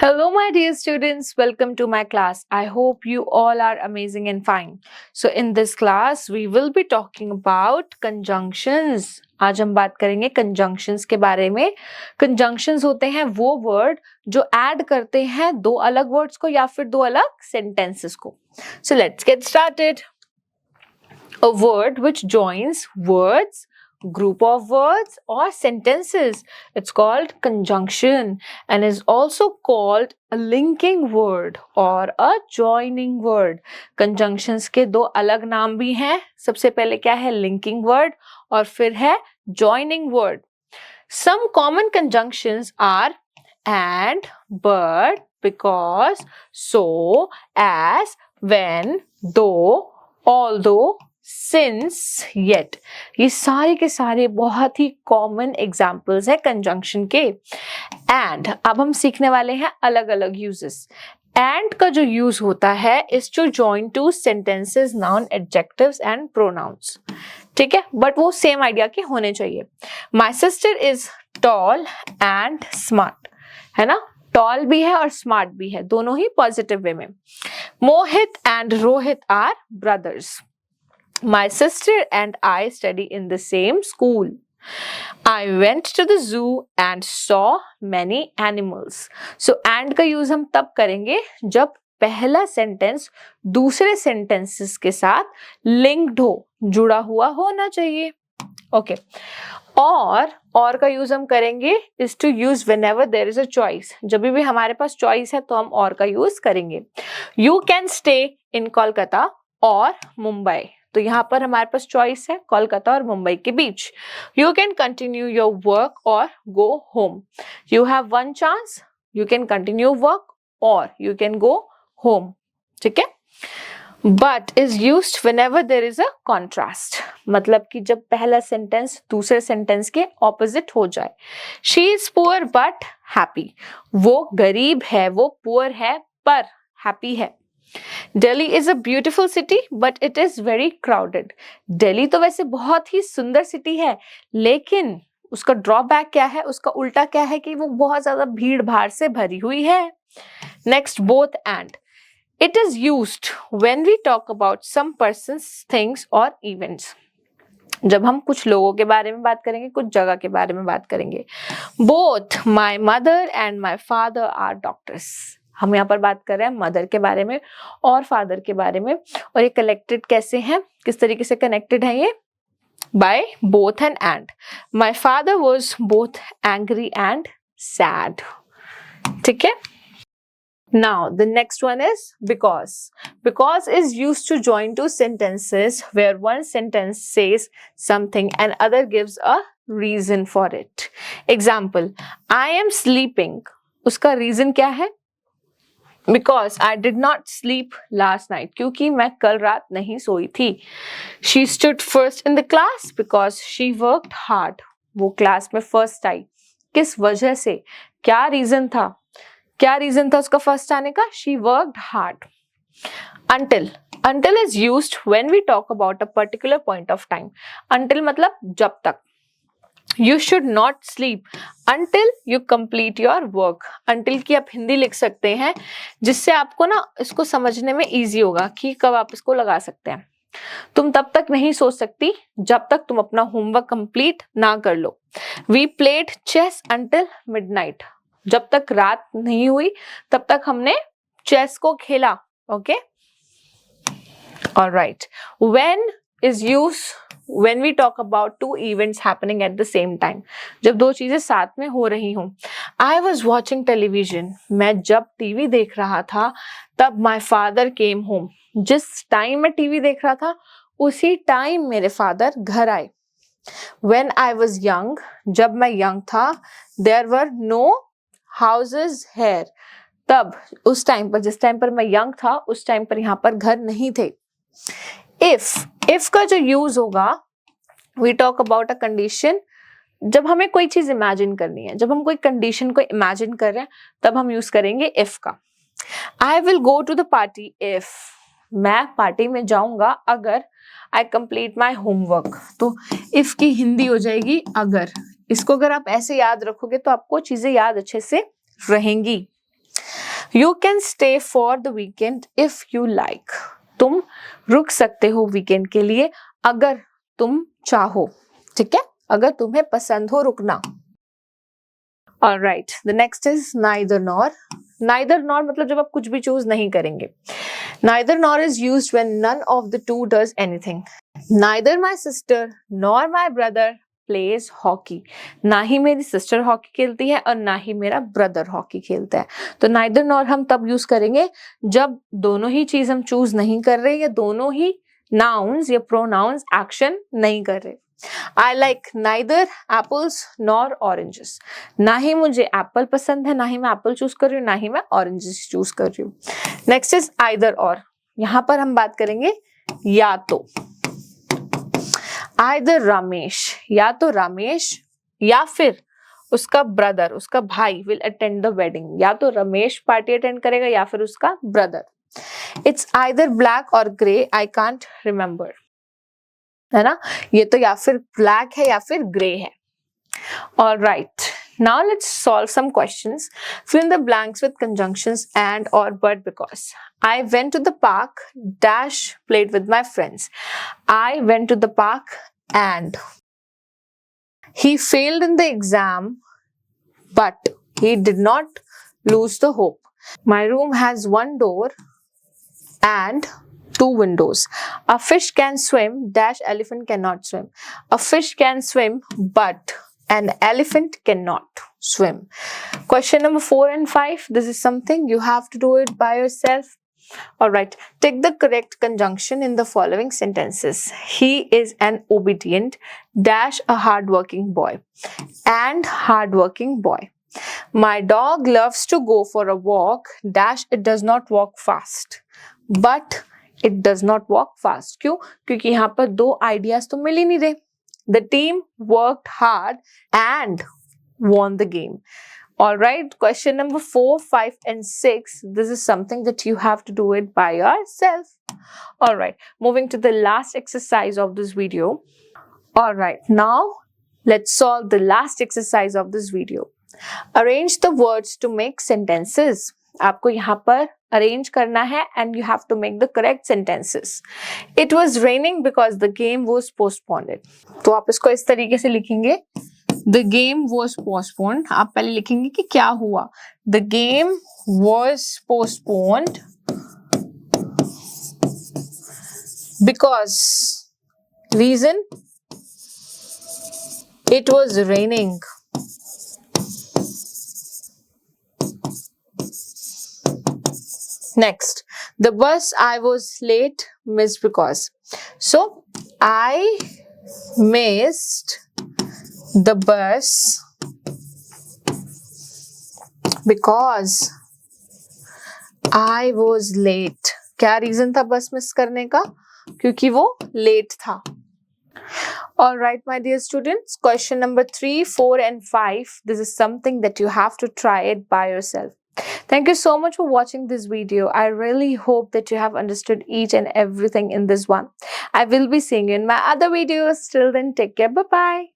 Hello, my dear students. Welcome to my class. I hope you all are amazing and fine. So, in this class, we will be talking about conjunctions. आज हम बात करेंगे conjunctions के बारे में. Conjunctions होते हैं वो word जो add करते हैं दो अलग words को या फिर दो अलग sentences को. So, let's get started. A word which joins words, group of words or sentences. It's called conjunction and is also called a linking word or a joining word. Conjunctions के दो अलग नाम भी हैं. सबसे पहले क्या है linking word और फिर है joining word. Some common conjunctions are and, but, because, so, as, when, though, although, since, yet. ये सारे के सारे बहुत ही कॉमन एग्जाम्पल्स है कंजंक्शन के. एंड अब हम सीखने वाले हैं अलग अलग यूजेस. एंड का जो यूज होता है is to join two sentences, noun, adjectives and pronouns. ठीक है, बट वो सेम आइडिया के होने चाहिए. My sister is tall and smart, है ना. टॉल भी है और स्मार्ट भी है, दोनों ही पॉजिटिव वे में. Mohit and Rohit are brothers. My sister and I study in the same school. I went to the zoo and saw many animals. So and का यूज हम तब करेंगे जब पहला सेंटेंस दूसरे सेंटेंसेस के साथ लिंक्ड हो, जुड़ा हुआ होना चाहिए. ओके. और का यूज हम करेंगे is to use whenever there is a choice. जब भी हमारे पास चॉइस है तो हम और का यूज करेंगे. You can stay in Kolkata और मुंबई. तो यहाँ पर हमारे पास चॉइस है कोलकाता और मुंबई के बीच. You can continue your work or go home. You have one chance. You can continue work or you can go home. ठीक है. But is used whenever there is a contrast. मतलब कि जब पहला सेंटेंस दूसरे सेंटेंस के opposite हो जाए. She is poor but happy. वो गरीब है, वो पुअर है पर हैप्पी है. Delhi is a beautiful city, but it is very crowded. Delhi तो वैसे बहुत ही सुंदर सिटी है, लेकिन उसका ड्रॉबैक क्या है, उसका उल्टा क्या है कि वो बहुत ज्यादा भीड़ भाड़ से भरी हुई है. Next, both and. It is used when we talk about some persons, things or events. जब हम कुछ लोगों के बारे में बात करेंगे, कुछ जगह के बारे में बात करेंगे. Both my mother and my father are doctors. हम यहाँ पर बात कर रहे हैं मदर के बारे में और फादर के बारे में. और ये कनेक्टेड कैसे हैं, किस तरीके से कनेक्टेड है ये? By both and. My father was both angry and sad. ठीक है. Now the next one is because. Because is used to join two sentences where one sentence says something and other gives a reason for it. Example, I am sleeping. उसका reason क्या है? Because I did not sleep last night. क्योंकि मैं कल रात नहीं सोई थी. She stood first in the class because she worked hard. वो क्लास में फर्स्ट आई. किस वजह से? क्या रीजन था? क्या रीजन था उसका फर्स्ट आने का? She worked hard. Until. Until is used when we talk about a particular point of time. Until मतलब जब तक. You should not sleep until you complete your work. Until की आप हिंदी लिख सकते हैं जिससे आपको ना इसको समझने में इजी होगा कि कब आप इसको लगा सकते हैं. तुम तब तक नहीं सो सकती जब तक तुम अपना होमवर्क कंप्लीट ना कर लो. We played chess until midnight. जब तक रात नहीं हुई तब तक हमने चेस को खेला. Okay. Alright. When is used when we talk about two events happening at the same time. जब दो चीजें साथ में हो रही हों. I was watching television. मैं जब टीवी देख रहा था तब my father came home. जिस टाइम मैं टीवी देख रहा था उसी टाइम मेरे फादर घर आए. When I was young, जब मैं यंग था, there were no houses here. तब उस टाइम पर, जिस टाइम पर मैं यंग था उस टाइम पर यहाँ पर घर नहीं थे. If का जो यूज होगा, we talk about a condition. जब हमें कोई चीज इमेजिन करनी है, जब हम कोई कंडीशन को इमेजिन कर रहे हैं तब हम यूज करेंगे if का. I will go to the party if. मैं पार्टी में जाऊंगा अगर I complete my homework. तो if की हिंदी हो जाएगी अगर. इसको अगर आप ऐसे याद रखोगे तो आपको चीजें याद अच्छे से रहेंगी. You can stay for the weekend if you like. तुम रुक सकते हो वीकेंड के लिए अगर तुम चाहो. ठीक है, अगर तुम्हें पसंद हो रुकना. Alright, the next is neither nor. Neither nor मतलब जब आप कुछ भी चूज नहीं करेंगे. Neither nor is used when none of the two does anything. Neither my sister nor my brother plays hockey. ना ही मेरी सिस्टर हॉकी खेलती है और ना ही मेरा ब्रदर हॉकी खेलता है. तो neither nor हम तब यूज करेंगे जब दोनों ही चीज हम चूज नहीं कर रहे या दोनों ही nouns या pronouns एक्शन नहीं कर रहे. I like neither apples nor oranges. ना ही मुझे एप्पल पसंद है, ना ही मैं एप्पल चूज कर रही हूँ, ना ही मैं ऑरेंजेस चूज कर रही हूँ. Next is either or. यहाँ पर हम बात करेंगे या तो. Either रमेश, या तो रमेश या फिर उसका ब्रदर, उसका भाई विल अटेंड द वेडिंग. या तो रमेश पार्टी अटेंड करेगा या फिर उसका brother. It's either black or grey, I can't remember. है ना, ये तो या फिर ब्लैक है या फिर ग्रे है. Alright, now let's solve some questions. Fill in the blanks with conjunctions and or but because. I went to the park dash played with my friends. I went to the park and he failed in the exam but he did not lose the hope. My room has one door and two windows. A fish can swim dash elephant cannot swim. A fish can swim but an elephant cannot swim. Question number 4 and 5. This is something you have to do it by yourself. Alright, take the correct conjunction in the following sentences. He is an obedient dash a hardworking boy and hardworking boy. My dog loves to go for a walk dash it does not walk fast but it does not walk fast. क्यों? क्योंकि यहाँ पर दो ideas तो मिल ही नहीं रहे. The team worked hard and won the game. Alright, question number 4, 5 and 6. This is something that you have to do it by yourself. Alright, moving to the last exercise of this video. Alright, now let's solve the last exercise of this video. Arrange the words to make sentences. आपको यहाँ पर arrange करना है and you have to make the correct sentences. It was raining because the game was postponed. तो आप इसको इस तरीके से लिखेंगे. The game was postponed. आप पहले लिखेंगे कि क्या हुआ. The game was postponed because reason it was raining. Next, the bus I was late missed because. So I missed the bus because I was late. क्या रीजन था बस miss करने का? क्योंकि वो लेट था. Alright, my dear students, question number 3, 4 and 5. This is something that you have to try it by yourself. Thank you so much for watching this video. I really hope that you have understood each and everything in this one. I will be seeing you in my other videos. Till then, take care. Bye-bye.